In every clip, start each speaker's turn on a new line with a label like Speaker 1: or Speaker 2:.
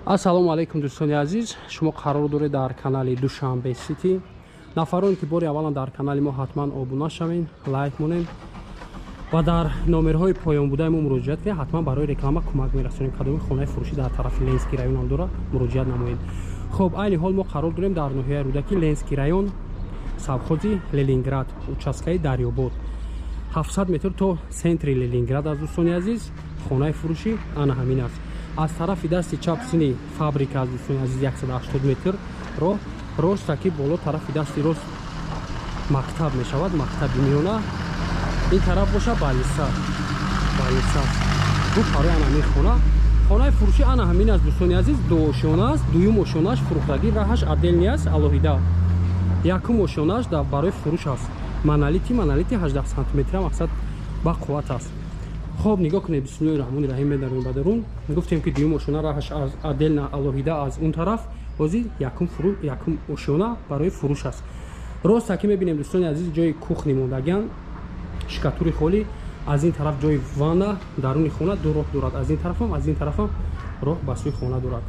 Speaker 1: Ассалому алейкум дӯстони азиз, шумо қарор доред дар канали Душанбе Сити. Нафароне ки бори аввалан дар канали мо ҳатман обуна шавен, лайк монем ва дар номерҳои поёнбудаи мо муроҷиат кунед. Ҳатман барои реклама кӯмак мерасонем. Кадоми хонаи фурӯшӣ дар тарафи Ленский район ам дорад, муроҷиат намоед. Хоб, айни ҳол мо қарор дорем дар ноҳияи Рӯдаки, Ленский район, совхози Ленинград, участкаи Дарёбод. 700 метр то центри Ленинград аст дӯстони азиз. Хонаи фурӯшӣ ана ҳамин аст. Аз тарафи дасти чап сини фабрика аст дӯстони азиз, 180 метр роҳ ростаки боло тарафи дасти рост мактаб мешавад, мактаби миёна. ин тараф боша балиса рӯ парои ана ҳамин хона. Хонаи фурӯшӣ ана ҳамин аст дӯстони азиз. ду ошона аст, дуюм ошонааш фурӯхтагӣ раҳаш отдельни аст, алоҳида. Якум ошонааш барои фурӯш аст. Монолити 18 сантиметра мақсад ба қувват аст. хоб, нигоҳ кунед. бисмиллоҳи раҳмони раҳим медарем ба дарун. Гуфтем ки дуюм ошона раҳаш аз отдельна алоҳида аз он тараф, ҳозир якум ошона барои фурӯш аст. Ростаки мебинем дӯстони азиз, ҷои кухни мондагиан, шкатури холӣ. Аз ин тараф ҷои ванна даруни хона ду роҳ дорад. Аз ин тарафам роҳ ба сӯи хона дорад.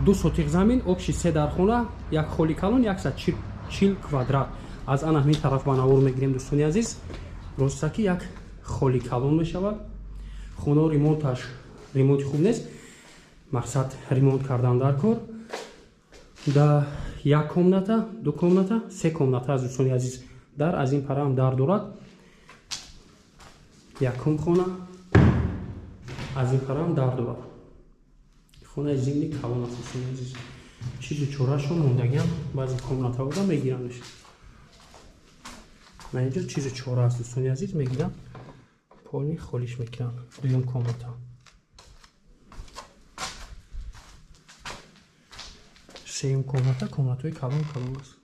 Speaker 1: 2 сотиқ замин, обши 3 дар хона, як холи калон 140 квадрат. Аз ана ҳамин тараф ба навор мегирем дӯстони азиз. Ростаки як холи калон мешавад. Хона ремонташ ремонти хуб нест, мақсад ремонт кардан дар кор. Да 1 комната, 2 комната, 3 комната аст дӯстони азиз. Дар аз ин пара ҳам дар дорад. Якум хона аз ин пара ҳам дар дорад. Хонаи зимни калон аст дӯстони азиз. Чизу чорашон мондагиам баъзи комната буда мегирамш. На инҷо чизу чора аст дӯстони азиз, мегирам полни холиш мекунам. Дуюм комната. Сеюм комната, комнатаи калон аст.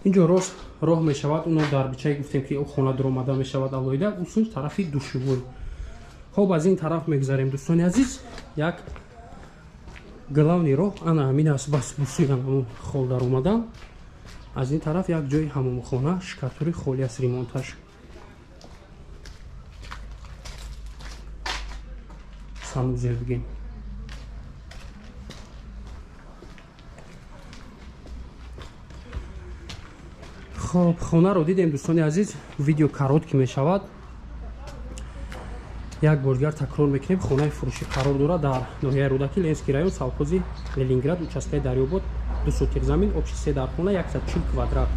Speaker 1: инҷо рост роҳ мешавад, оно дар бичаи гуфтем ки хона дуромада мешавад алоҳида, усун тарафи душувой. хоб, аз ин тараф мегзарем дӯстони азиз. Як главни роҳ ана ҳамин аст, бас бусӯи ҳамон хол дар омадан. Аз ин тараф як ҷои ҳамомхона, шкатури холи аст ремонташ. санузел бигем. хоб, хонаро дидем дӯстони азиз. Видео коротки мешавад. Як боргар такрор мекунем. Хонаи фурӯшӣ қарор дорад дар ноҳияи Рӯдаки, Ленский район, совхози Ленинград, участкаи Дарёбод, 2 сотиқ замин, обши 3 дар хона, 140 квадрат.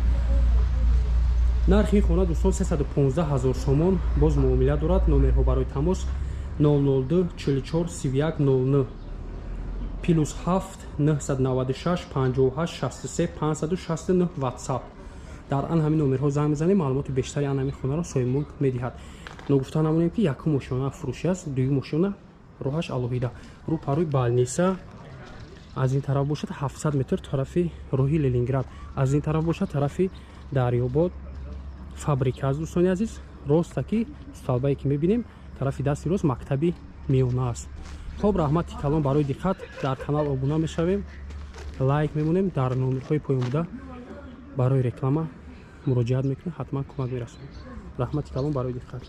Speaker 1: Нархи ин хона дӯстон 315 000 сомон. Боз муомила дорад. Номерҳо барои тамос 002 44 31 00 +7 996 58 63 569 WhatsApp. дар ан ҳамин номерҳо занг мезанем, маълумоти бештари ан ҳамин хонаро соҳибмулк медиҳад. Ногуфта намонем ки якум ошона фурӯшӣ аст, дуюм ошона роҳаш алоҳида. Рӯ парои балниса. Аз ин тараф бошад 700 метр тарафи роҳи Ленинград. Аз ин тараф бошад тарафи Дарёбод. Фабрика аст дӯстони азиз. Ростаки сталбае ки мебинем, тарафи дасти рост мактаби миёна аст. хоб, раҳмати калон барои диққат. Дар канал обуна мешавем, лайк мемонем. Дар номерҳои поёнбуда барои реклама муроҷиат мекунем, ҳатман кӯмак мерасонем. раҳмати калон барои диққат.